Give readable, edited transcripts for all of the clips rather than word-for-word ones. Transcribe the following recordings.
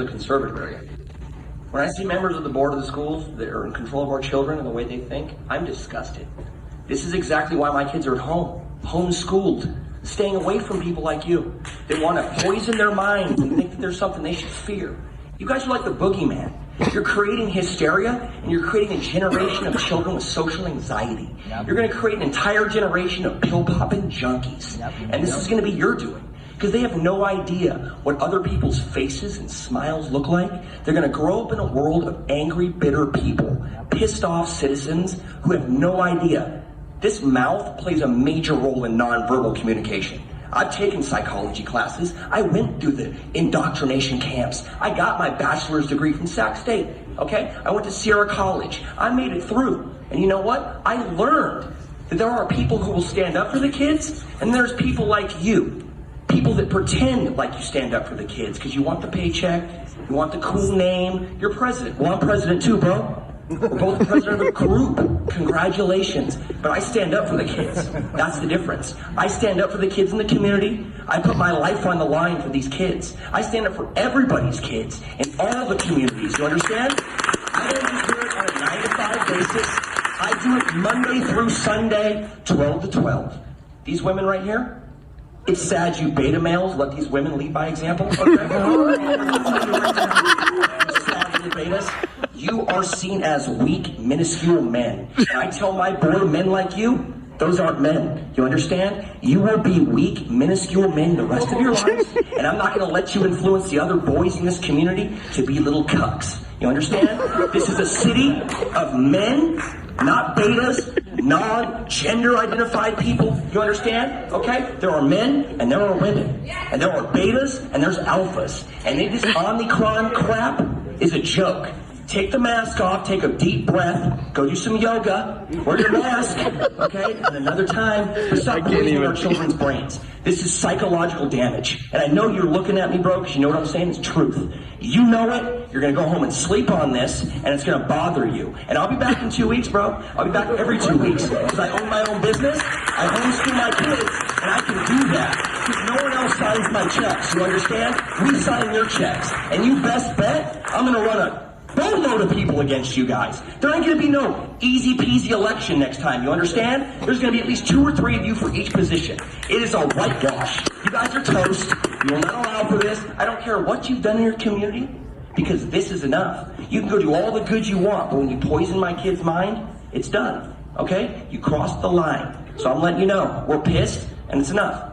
the conservative area. When I see members of the board of the schools that are in control of our children and the way they think, I'm disgusted. This is exactly why my kids are at home, homeschooled, staying away from people like you. They want to poison their minds and think that there's something they should fear. You guys are like the boogeyman. You're creating hysteria, and you're creating a generation of children with social anxiety. You're going to create an entire generation of pill-popping junkies. And this is going to be your doing. Because they have no idea what other people's faces and smiles look like. They're going to grow up in a world of angry, bitter people, pissed off citizens who have no idea. This mouth plays a major role in nonverbal communication. I've taken psychology classes. I went through the indoctrination camps. I got my bachelor's degree from Sac State, okay? I went to Sierra College. I made it through. And you know what? I learned that there are people who will stand up for the kids, and there's people like you. People that pretend like you stand up for the kids because you want the paycheck, you want the cool name. You're president. Well, I'm president too, bro. We're both the president of a group. Congratulations. But I stand up for the kids. That's the difference. I stand up for the kids in the community. I put my life on the line for these kids. I stand up for everybody's kids in all the communities. You understand? I don't just do it on a 9-to-5 basis. I do it Monday through Sunday, 12 to 12. These women right here, it's sad you beta males let these women lead by example. Okay? Sad you betas. You are seen as weak, minuscule men. And I tell my board, men like you, those aren't men. You understand? You will be weak, minuscule men the rest of your lives, and I'm not going to let you influence the other boys in this community to be little cucks. You understand? This is a city of men, not betas, non-gender identified people. You understand? Okay? There are men and there are women. And there are betas and there's alphas. And this Omicron crap is a joke. Take the mask off, take a deep breath, go do some yoga, wear your mask, okay? And another time, but stop poisoning our children's brains. This is psychological damage. And I know you're looking at me, bro, because you know what I'm saying is truth. You know it, you're gonna go home and sleep on this, and it's gonna bother you. And I'll be back in 2 weeks, bro. I'll be back every 2 weeks, because I own my own business, I homeschool my kids, and I can do that. Because no one else signs my checks, you understand? We sign your checks. And you best bet, I'm gonna run a boatload of people against you guys. There ain't gonna be no easy peasy election next time, you understand? There's gonna be at least 2 or 3 of you for each position. It is a whitewash. You guys are toast. You will not allow for this. I don't care what you've done in your community, because this is enough. You can go do all the good you want, but when you poison my kid's mind, it's done, okay? You crossed the line. So I'm letting you know, we're pissed, and it's enough.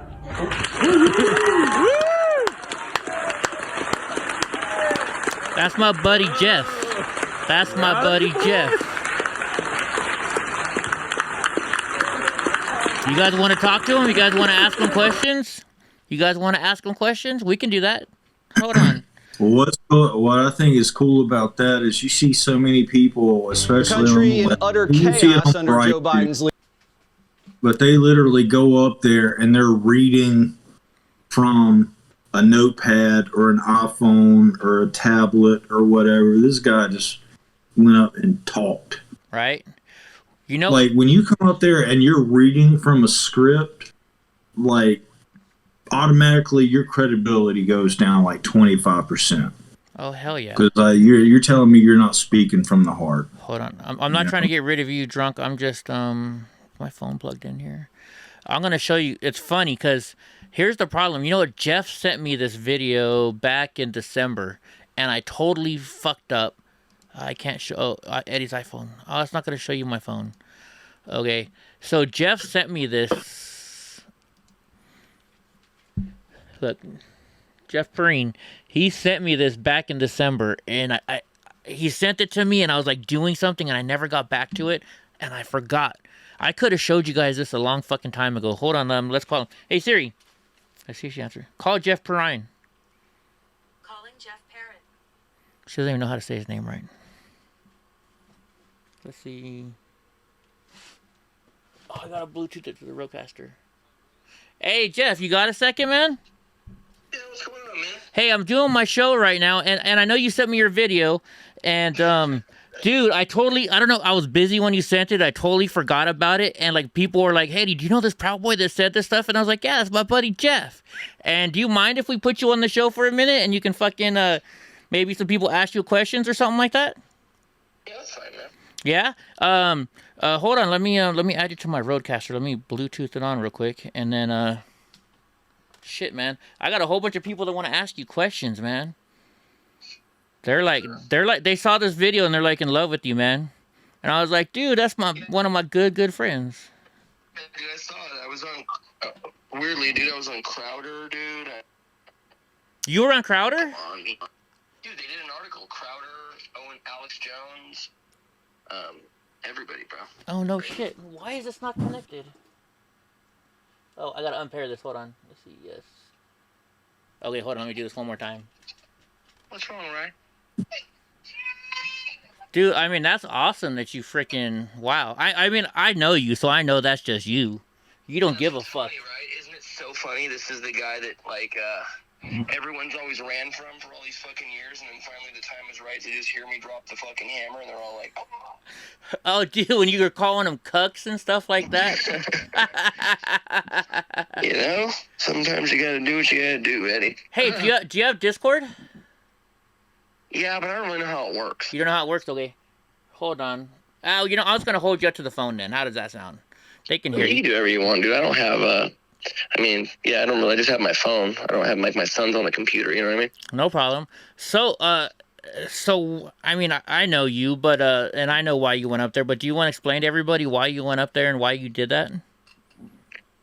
That's my buddy Jeff. That's my buddy Jeff. You guys want to talk to him? You guys want to ask him questions? You guys want to ask him questions? We can do that. Hold on. Well, what I think is cool about that is you see so many people, especially country in utter chaos under Joe Biden's lead. But they literally go up there and they're reading from a notepad or an iPhone or a tablet or whatever. This guy just went up and talked. Right. You know, like when you come up there and you're reading from a script, like automatically your credibility goes down like 25%. Oh, hell yeah. Because you're telling me you're not speaking from the heart. Hold on. I'm not trying to get rid of you, drunk. I'm just, my phone plugged in here. I'm going to show you. It's funny because here's the problem. You know what? Jeff sent me this video back in December, and I totally fucked up. I can't show Eddie's iPhone. Oh, it's not going to show you my phone. Okay. So Jeff sent me this. Look. Jeff Perrine. He sent me this back in December, and he sent it to me, and I was like doing something, and I never got back to it, and I forgot. I could have showed you guys this a long fucking time ago. Hold on, let's call him. Hey, Siri. I see she answered. Call Jeff Perrine. Calling Jeff Perrine. She doesn't even know how to say his name right. Let's see. Oh, I got to Bluetooth it to the Rodecaster. Hey, Jeff, you got a second, man? Yeah, what's going on, man? Hey, I'm doing my show right now, and I know you sent me your video, and dude, I don't know, I was busy when you sent it, I totally forgot about it, and like people were like, hey, do you know this Proud Boy that said this stuff? And I was like, yeah, that's my buddy Jeff. And do you mind if we put you on the show for a minute, and you can fucking maybe some people ask you questions or something like that? Yeah, that's fine, man. Yeah. Hold on. Let me add you to my Roadcaster. Let me Bluetooth it on real quick, and then shit, man. I got a whole bunch of people that want to ask you questions, man. They're like, they saw this video and they're like in love with you, man. And I was like, dude, that's one of my good friends. Dude, I saw it. I was on. Weirdly, dude, I was on Crowder, dude. You were on Crowder? Dude, they did an article. Crowder, Owen, Alex Jones, everybody, bro. Oh no shit! Why is this not connected? Oh, I gotta unpair this. Hold on. Let's see. Yes. Okay, hold on. Let me do this one more time. What's wrong, Ryan? Dude, I mean, that's awesome that you freaking... Wow. I mean, I know you, so I know that's just you. You don't give a fuck. Funny, right? Isn't it so funny? This is the guy that, like, everyone's always ran from for all these fucking years, and then finally the time is right to just hear me drop the fucking hammer, and they're all like, oh. Oh, dude, when you were calling them cucks and stuff like that? You know? Sometimes you gotta do what you gotta do, Eddie. Hey, do you have Discord? Yeah, but I don't really know how it works. You don't know how it works? Okay. Hold on. Oh, you know, I was going to hold you up to the phone then. How does that sound? They can hear you. You can do whatever you want, dude. I don't have I mean, yeah, I just have my phone. I don't have, like, my son's on the computer, you know what I mean? No problem. So, I mean, I know you, but, and I know why you went up there, but do you want to explain to everybody why you went up there and why you did that?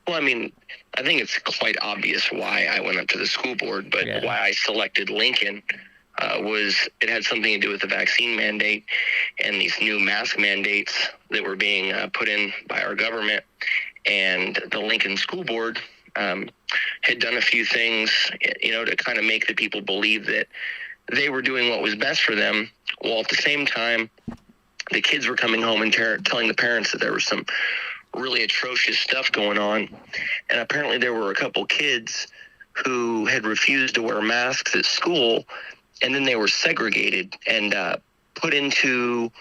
Well, I mean, I think it's quite obvious why I went up to the school board, but why I selected Lincoln was it had something to do with the vaccine mandate and these new mask mandates that were being put in by our government. And the Lincoln School Board had done a few things, you know, to kind of make the people believe that they were doing what was best for them. While at the same time, the kids were coming home and telling the parents that there was some really atrocious stuff going on. And apparently there were a couple kids who had refused to wear masks at school, and then they were segregated and put into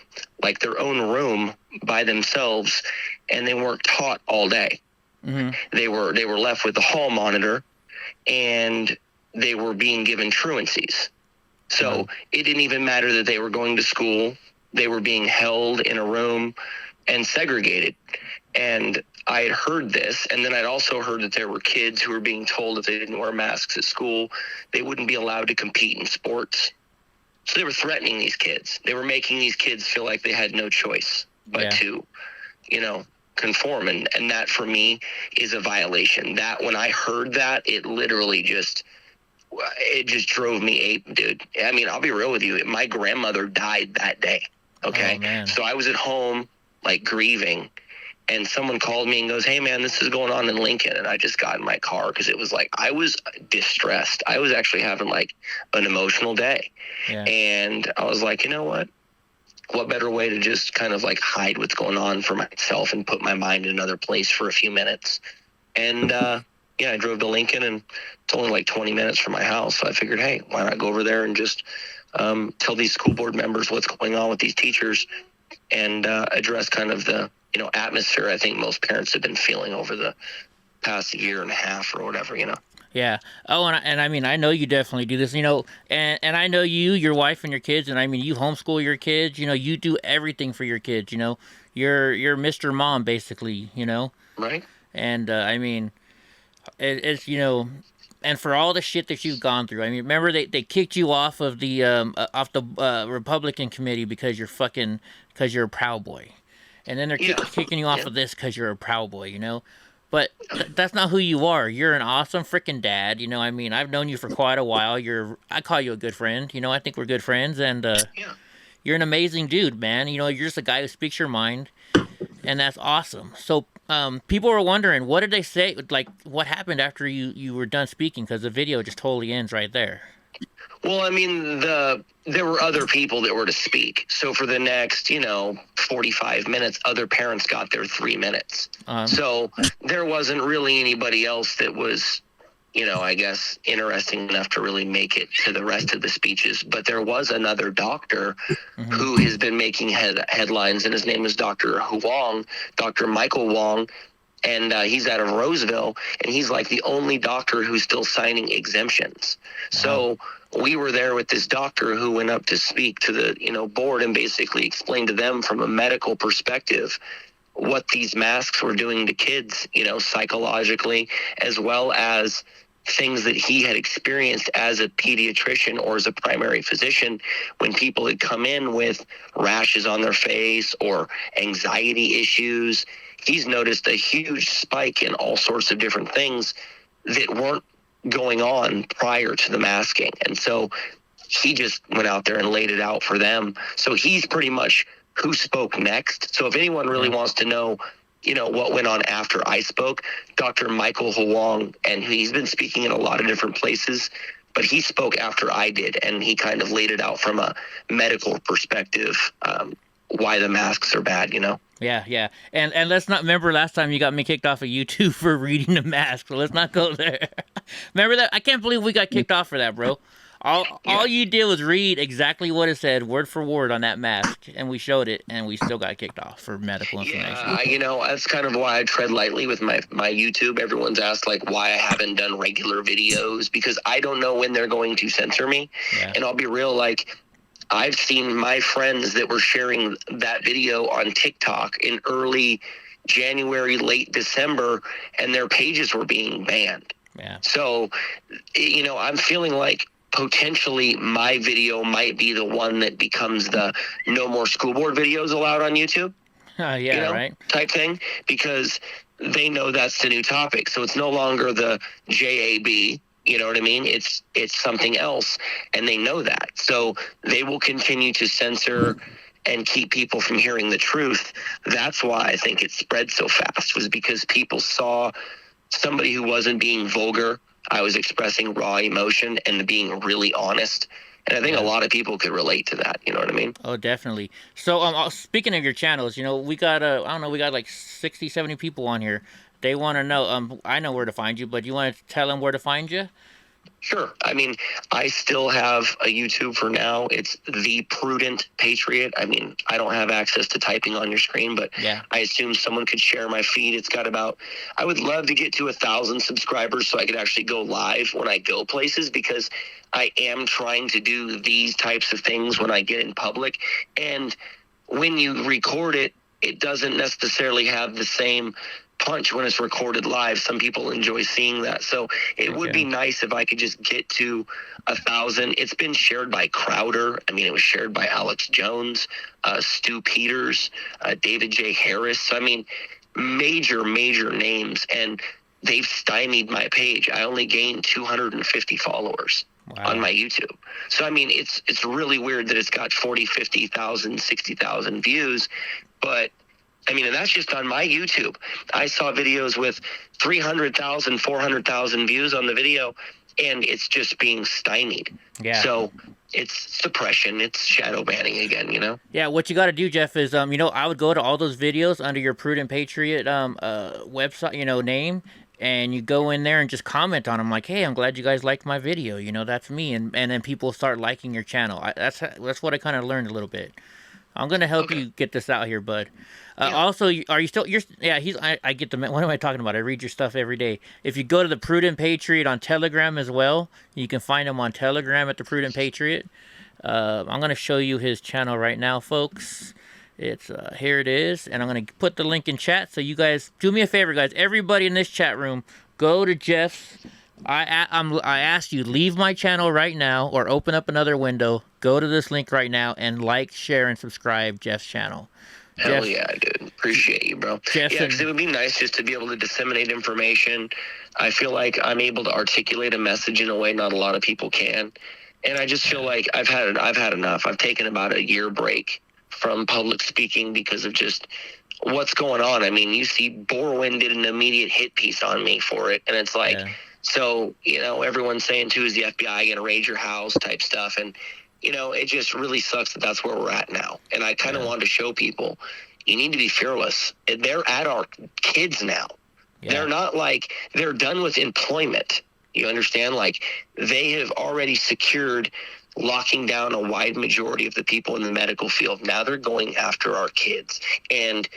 like their own room by themselves, and they weren't taught all day. Mm-hmm. They were left with the hall monitor, and they were being given truancies. So it didn't even matter that they were going to school. They were being held in a room and segregated. And I had heard this, and then I'd also heard that there were kids who were being told if they didn't wear masks at school, they wouldn't be allowed to compete in sports. So they were threatening these kids. They were making these kids feel like they had no choice but to, you know, conform. And that, for me, is a violation. That, when I heard that, it literally just drove me ape, dude. I mean, I'll be real with you. My grandmother died that day, okay? Oh, so I was at home, like, grieving. And someone called me and goes, hey, man, this is going on in Lincoln. And I just got in my car because it was like, I was distressed. I was actually having like an emotional day. Yeah. And I was like, you know what? What better way to just kind of like hide what's going on for myself and put my mind in another place for a few minutes. And I drove to Lincoln, and it's only like 20 minutes from my house. So I figured, hey, why not go over there and just tell these school board members what's going on with these teachers and address kind of the, you know, atmosphere I think most parents have been feeling over the past year and a half or whatever, you know. Yeah. Oh, and I mean, I know you definitely do this, you know, and I know you, your wife, and your kids, and I mean, you homeschool your kids, you know, you do everything for your kids, you know. You're Mr. Mom, basically, you know. Right. And, I mean, it's, you know, and for all the shit that you've gone through, I mean, remember they kicked you off of the Republican committee because you're a Proud Boy. And then they're kicking you off of this because you're a Proud Boy, you know? But that's not who you are. You're an awesome freaking dad, you know? I mean, I've known you for quite a while. I call you a good friend, you know? I think we're good friends, and you're an amazing dude, man. You know, you're just a guy who speaks your mind, and that's awesome. So people were wondering, what did they say? Like, what happened after you were done speaking? Because the video just totally ends right there. Well, I mean, there were other people that were to speak. So for the next, 45 minutes, other parents got their 3 minutes. So there wasn't really anybody else that was, I guess, interesting enough to really make it to the rest of the speeches. But there was another doctor who has been making headlines, and his name is Dr. Michael Wong. and he's out of Roseville, and he's like the only doctor who's still signing exemptions. Wow. So we were there with this doctor who went up to speak to the board and basically explained to them from a medical perspective what these masks were doing to kids, psychologically, as well as things that he had experienced as a pediatrician or as a primary physician when people had come in with rashes on their face or anxiety issues. He's noticed a huge spike in all sorts of different things that weren't going on prior to the masking. And so he just went out there and laid it out for them. So he's pretty much who spoke next. So if anyone really wants to know, what went on after I spoke, Dr. Michael Huang, and he's been speaking in a lot of different places, but he spoke after I did, and he kind of laid it out from a medical perspective, why the masks are bad, Yeah. And let's not remember last time you got me kicked off of YouTube for reading the mask, so let's not go there. Remember that? I can't believe we got kicked off for that, bro. All you did was read exactly what it said, word for word, on that mask, and we showed it, and we still got kicked off for medical information. Yeah, that's kind of why I tread lightly with my YouTube. Everyone's asked, why I haven't done regular videos, because I don't know when they're going to censor me. Yeah. And I'll be real, I've seen my friends that were sharing that video on TikTok in early January, late December, and their pages were being banned. Yeah. So, I'm feeling like potentially my video might be the one that becomes the no more school board videos allowed on YouTube. Right. Type thing, because they know that's the new topic. So it's no longer the JAB. You know what I mean? It's something else, and they know that. So they will continue to censor and keep people from hearing the truth. That's why I think it spread so fast, was because people saw somebody who wasn't being vulgar. I was expressing raw emotion and being really honest. And I think a lot of people could relate to that. You know what I mean? Oh, definitely. So speaking of your channels, we got, we got like 60, 70 people on here. They want to know, I know where to find you, but you want to tell them where to find you? Sure. I mean, I still have a YouTube for now. It's The Prudent Patriot. I mean, I don't have access to typing on your screen, but I assume someone could share my feed. It's got I would love to get to 1,000 subscribers so I could actually go live when I go places, because I am trying to do these types of things when I get in public. And when you record it, it doesn't necessarily have the same punch when it's recorded live. Some people enjoy seeing that. So it would be nice if I could just get to 1,000. It's been shared by Crowder. I mean, it was shared by Alex Jones, Stu Peters, David J. Harris. So, I mean, major names, and they've stymied my page. I only gained 250 followers on my YouTube. So, I mean, it's really weird that it's got 40, 50,000, 60,000 views, but I mean, and that's just on my YouTube. I saw videos with 300,000, 400,000 views on the video, and it's just being stymied. Yeah. So it's suppression. It's shadow banning again, Yeah, what you got to do, Jeff, is, I would go to all those videos under your Prudent Patriot website, name, and you go in there and just comment on them like, hey, I'm glad you guys liked my video. That's me. And then people start liking your channel. That's what I kind of learned a little bit. I'm going to help you get this out here, bud. Also, are you still, I get the, what am I talking about? I read your stuff every day. If you go to the Prudent Patriot on Telegram as well, you can find him on Telegram at the Prudent Patriot. I'm going to show you his channel right now, folks. It's, here it is. And I'm going to put the link in chat. So you guys, do me a favor, guys. Everybody in this chat room, go to Jeff's. I asked you, leave my channel right now or open up another window. Go to this link right now and like, share, and subscribe Jeff's channel. Hell yeah, dude. Appreciate you, bro. Because it would be nice just to be able to disseminate information. I feel like I'm able to articulate a message in a way not a lot of people can. And I just feel like I've had enough. I've taken about a year break from public speaking because of just what's going on. I mean, you see Borwin did an immediate hit piece on me for it. And it's like... Yeah. So, everyone's saying, too, is the FBI going to raid your house type stuff. And, it just really sucks that that's where we're at now. And I kind of wanted to show people, you need to be fearless. They're at our kids now. Yeah. They're not they're done with employment. You understand? They have already secured locking down a wide majority of the people in the medical field. Now they're going after our kids. And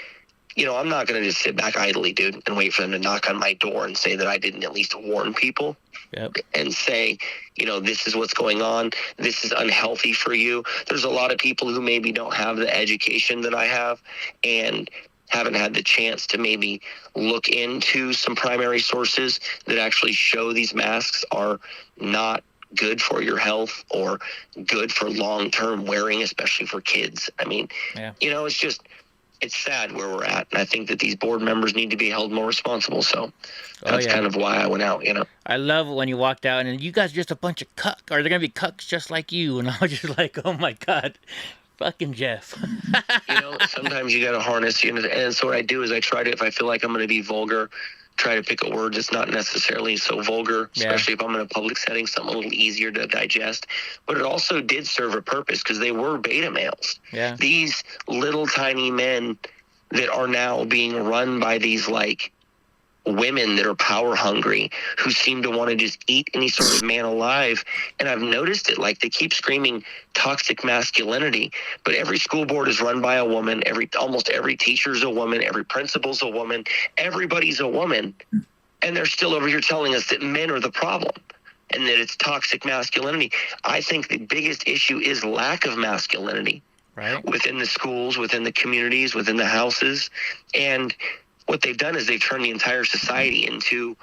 I'm not going to just sit back idly, dude, and wait for them to knock on my door and say that I didn't at least warn people. Yep. And say, this is what's going on. This is unhealthy for you. There's a lot of people who maybe don't have the education that I have and haven't had the chance to maybe look into some primary sources that actually show these masks are not good for your health or good for long-term wearing, especially for kids. I mean, it's sad where we're at. And I think that these board members need to be held more responsible. So that's kind of why I went out, I love it when you walked out and you guys are just a bunch of cuck. Are there going to be cucks just like you? And I was just like, oh my God, fucking Jeff. Sometimes you got to harness, and so what I do is I try to, if I feel like I'm going to be vulgar, try to pick a word that's not necessarily so vulgar, especially if I'm in a public setting, something a little easier to digest. But it also did serve a purpose because they were beta males. Yeah. These little tiny men that are now being run by these women that are power hungry who seem to want to just eat any sort of man alive. And I've noticed it, they keep screaming toxic masculinity, but every school board is run by a woman. Almost every teacher's a woman. Every principal's a woman. Everybody's a woman. And they're still over here telling us that men are the problem and that it's toxic masculinity. I think the biggest issue is lack of masculinity within the schools, within the communities, within the houses. And what they've done is they've turned the entire society into,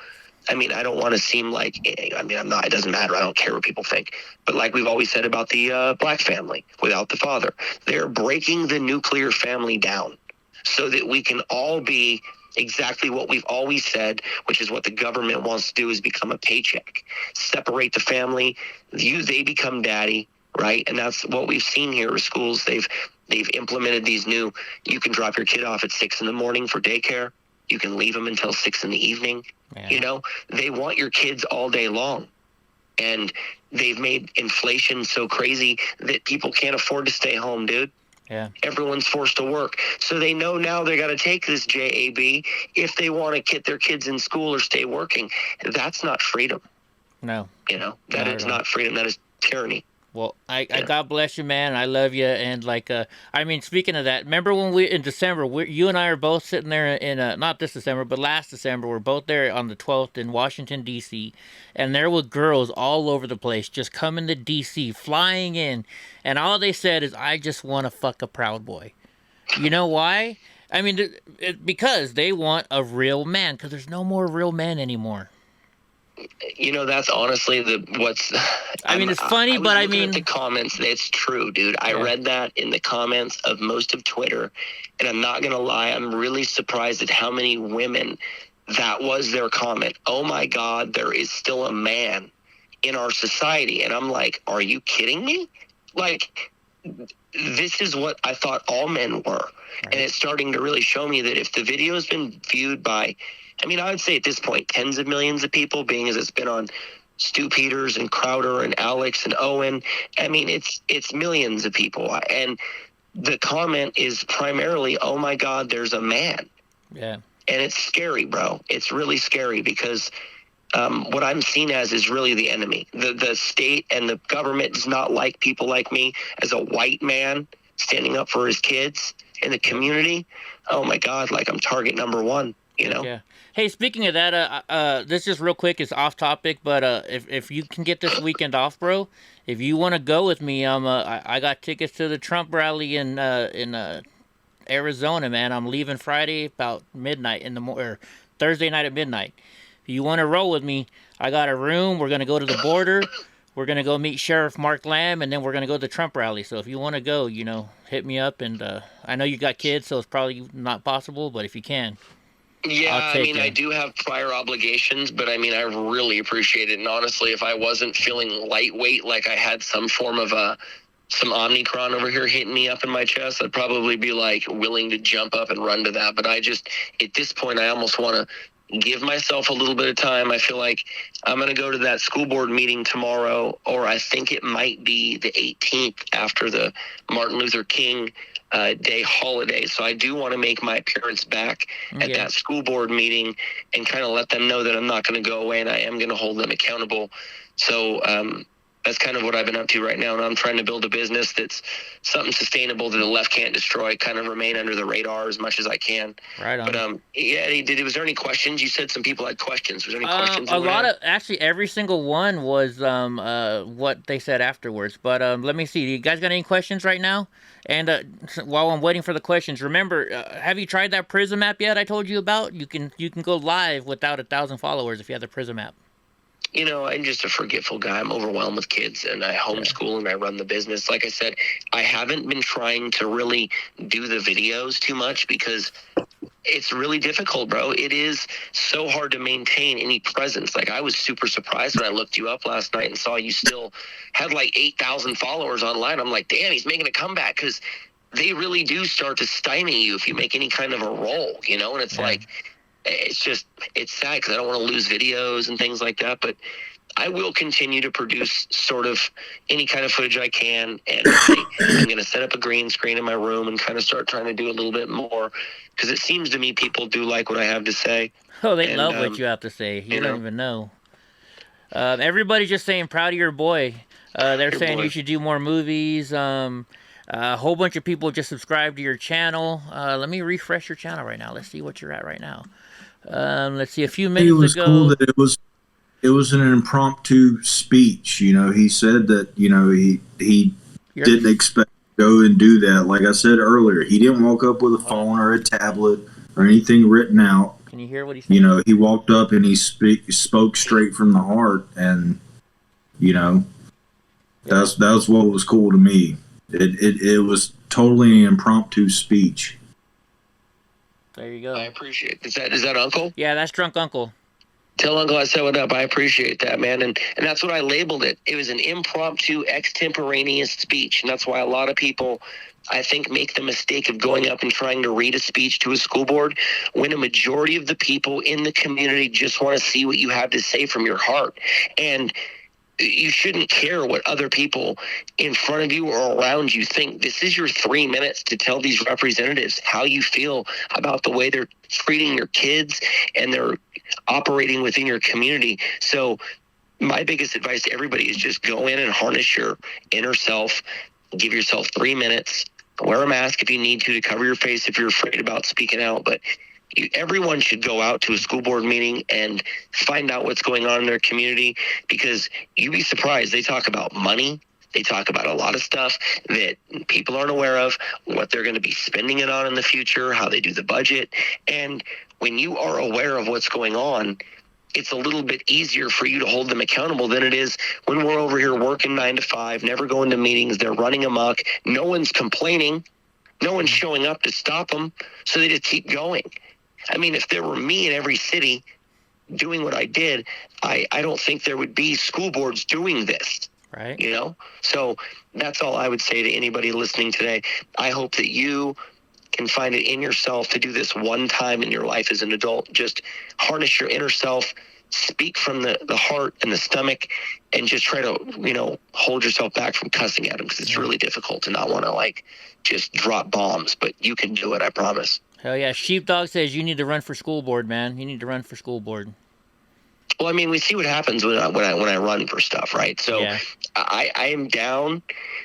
I don't want to seem like, I'm not, it doesn't matter. I don't care what people think. But like we've always said about the black family without the father, they're breaking the nuclear family down so that we can all be exactly what we've always said, which is what the government wants to do is become a paycheck, separate the family, they become daddy, right? And that's what we've seen here with schools. They've implemented these new, you can drop your kid off at 6 a.m. for daycare. You can leave them until 6 p.m. Yeah. They want your kids all day long. And they've made inflation so crazy that people can't afford to stay home, dude. Yeah. Everyone's forced to work. So they know now they got to take this JAB if they want to get their kids in school or stay working. That's not freedom. No. That is not freedom. That is tyranny. Well, I God bless you, man. I love you. And speaking of that, remember when in December, you and I are both sitting there in not this December, but last December, we're both there on the 12th in Washington, D.C. And there were girls all over the place just coming to D.C., flying in. And all they said is, I just want to fuck a Proud Boy. You know why? Because they want a real man, because there's no more real men anymore. That's honestly what's. It's funny, but the comments. It's true, dude. I read that in the comments of most of Twitter, and I'm not gonna lie. I'm really surprised at how many women that was their comment. Oh my God, there is still a man in our society, and I'm like, are you kidding me? This is what I thought all men were, and it's starting to really show me that if the video has been viewed by, I would say at this point, tens of millions of people, being as it's been on Stu Peters and Crowder and Alex and Owen. It's millions of people. And the comment is primarily, oh my God, there's a man. Yeah. And it's scary, bro. It's really scary because what I'm seen as is really the enemy. The state and the government does not like people like me as a white man standing up for his kids in the community. Oh my God, I'm target number one. Yeah. Hey, speaking of that, this just real quick is off topic, but if you can get this weekend off, bro, if you want to go with me, I got tickets to the Trump rally in Arizona, man. I'm leaving Friday about midnight or Thursday night at midnight. If you want to roll with me, I got a room. We're gonna go to the border. We're gonna go meet Sheriff Mark Lamb, and then we're gonna go to the Trump rally. So if you want to go, hit me up. And I know you got kids, so it's probably not possible, but if you can. Yeah, I do have prior obligations, but I really appreciate it. And honestly, if I wasn't feeling lightweight, like I had some form of some Omicron over here hitting me up in my chest, I'd probably be willing to jump up and run to that. But at this point, I almost want to give myself a little bit of time. I feel like I'm going to go to that school board meeting tomorrow, or I think it might be the 18th after the Martin Luther King Day holiday. So I do want to make my appearance back at that school board meeting and kind of let them know that I'm not going to go away and I am going to hold them accountable. So that's kind of what I've been up to right now. And I'm trying to build a business that's something sustainable that the left can't destroy, kind of remain under the radar as much as I can. Right on. But yeah, Eddie, was there any questions? You said some people had questions. Was there any questions? A lot of, actually, every single one was what they said afterwards. But let me see. You guys got any questions right now? And while I'm waiting for the questions, remember, have you tried that Prism app yet? I told you about. You can go live without 1,000 followers if you have the Prism app. You know, I'm just a forgetful guy. I'm overwhelmed with kids, and I homeschool and I run the business. Like I said, I haven't been trying to really do the videos too much because it's really difficult, bro. It is so hard to maintain any presence. Like, I was super surprised when I looked you up last night and saw you still had like 8,000 followers online. I'm like, damn, he's making a comeback, because they really do start to stymie you if you make any kind of a role, you know? And it's like, it's sad because I don't want to lose videos and things like that, but I will continue to produce sort of any kind of footage I can, and I'm going to set up a green screen in my room and kind of start trying to do a little bit more, because it seems to me people do like what I have to say. Oh, they love what you have to say. You don't even know. Everybody's just saying proud of your boy. They're saying you should do more movies. A whole bunch of people just subscribed to your channel. Let me refresh your channel right now. Let's see what you're at right now. Let's see. A few minutes ago. It was cool that it was an impromptu speech. You know, he said that, you know, he didn't expect to go and do that. Like I said earlier, he didn't walk up with a phone or a tablet or anything written out. Can you hear what he said? You know, he walked up and he spoke straight from the heart, and you know, that's what was cool to me. It was totally an impromptu speech. There you go. I appreciate it. Is that Uncle? Yeah, that's Drunk Uncle. Tell Uncle I said what up. I appreciate that, man. And that's what I labeled it. It was an impromptu, extemporaneous speech. And that's why a lot of people, I think, make the mistake of going up and trying to read a speech to a school board, when a majority of the people in the community just want to see what you have to say from your heart. And you shouldn't care what other people in front of you or around you think. This is your 3 minutes to tell these representatives how you feel about the way they're treating your kids and they're operating within your community. So my biggest advice to everybody is just go in and harness your inner self. Give yourself 3 minutes. Wear a mask if you need to cover your face if you're afraid about speaking out. But everyone should go out to a school board meeting and find out what's going on in their community, because you'd be surprised. They talk about money. They talk about a lot of stuff that people aren't aware of, what they're going to be spending it on in the future, how they do the budget. And when you are aware of what's going on, it's a little bit easier for you to hold them accountable than it is when we're over here working 9 to 5, never going to meetings. They're running amok. No one's complaining. No one's showing up to stop them. So they just keep going. I mean, if there were me in every city doing what I did, I don't think there would be school boards doing this. Right. You know? So that's all I would say to anybody listening today. I hope that you can find it in yourself to do this one time in your life as an adult. Just harness your inner self, speak from the heart and the stomach, and just try to, you know, hold yourself back from cussing at them, because it's really difficult to not want to, like, just drop bombs. But you can do it, I promise. Hell yeah. Sheepdog says you need to run for school board, man. You need to run for school board. Well, I mean, we see what happens when I run for stuff, right? So yeah. I am down.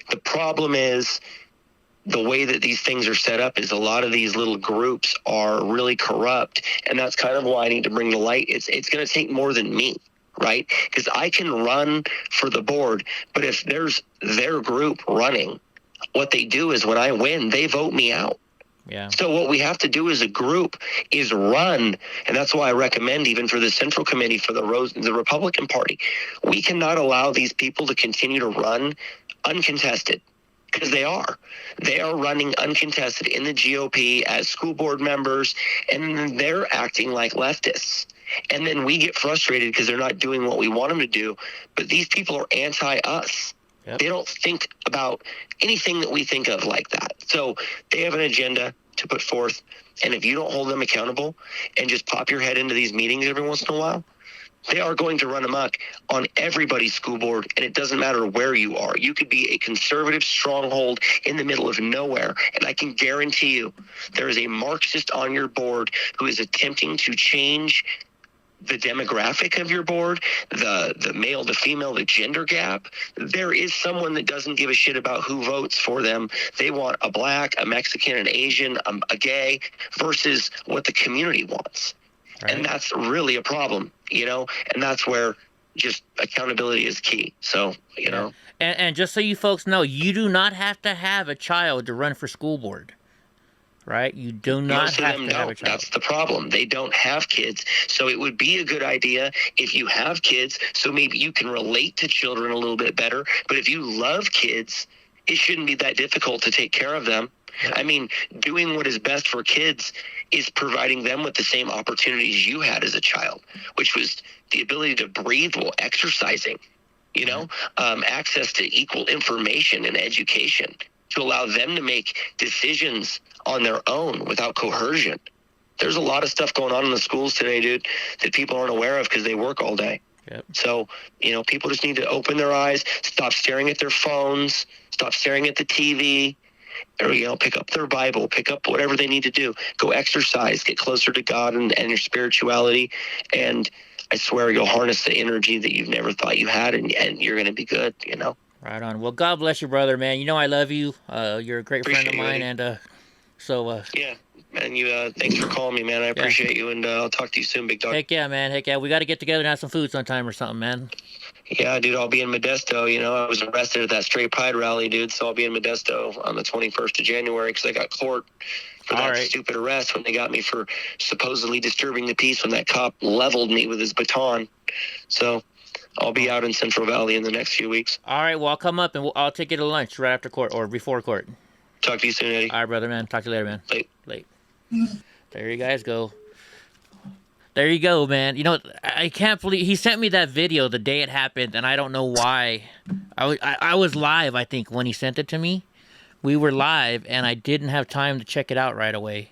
The problem is the way that these things are set up is a lot of these little groups are really corrupt, and that's kind of why I need to bring the light. It's going to take more than me, right? Because I can run for the board, but if there's their group running, what they do is when I win, they vote me out. Yeah. So what we have to do as a group is run, and that's why I recommend, even for the Central Committee for the Republican Party, we cannot allow these people to continue to run uncontested, because they are running uncontested in the GOP as school board members, and they're acting like leftists. And then we get frustrated because they're not doing what we want them to do, but these people are anti-us. Yep. They don't think about anything that we think of like that. So they have an agenda to put forth. And if you don't hold them accountable and just pop your head into these meetings every once in a while, they are going to run amok on everybody's school board. And it doesn't matter where you are. You could be a conservative stronghold in the middle of nowhere. And I can guarantee you there is a Marxist on your board who is attempting to change the demographic of your board, the male to female, the gender gap, there is someone that doesn't give a shit about who votes for them. They want a black, a Mexican, an Asian, a gay versus what the community wants. Right. And that's really a problem, you know, and that's where just accountability is key. So, you know. And just so you folks know, you do not have to have a child to run for school board. Right? You do not have to have a child. That's the problem. They don't have kids. So it would be a good idea if you have kids, so maybe you can relate to children a little bit better. But if you love kids, it shouldn't be that difficult to take care of them. Yep. I mean, doing what is best for kids is providing them with the same opportunities you had as a child, which was the ability to breathe while exercising, you know, access to equal information and education to allow them to make decisions on their own without coercion. There's a lot of stuff going on in the schools today, dude, that people aren't aware of because they work all day. Yep. So, you know, people just need to open their eyes, stop staring at their phones, stop staring at the TV, or, you know, pick up their Bible, pick up whatever they need to do. Go exercise, get closer to God and your spirituality. And I swear you'll harness the energy that you've never thought you had, and you're going to be good, you know? Right on. Well, God bless you, brother, man. You know I love you. You're a great friend of mine, and yeah, man. You thanks for calling me, man. I appreciate you, and I'll talk to you soon, big dog. Heck yeah, man. Heck yeah. We got to get together and have some food sometime or something, man. Yeah, dude. I'll be in Modesto. You know, I was arrested at that Straight Pride rally, dude. So I'll be in Modesto on the 21st of January because I got court for that stupid arrest when they got me for supposedly disturbing the peace when that cop leveled me with his baton. So I'll be out in Central Valley in the next few weeks. All right, well, I'll come up and I'll take you to lunch right after court or before court. Talk to you soon, Eddie. All right, brother, man. Talk to you later, man. Late. There you guys go. There you go, man. You know, I can't believe he sent me that video the day it happened, and I don't know why. I was live, I think, when he sent it to me. We were live, and I didn't have time to check it out right away.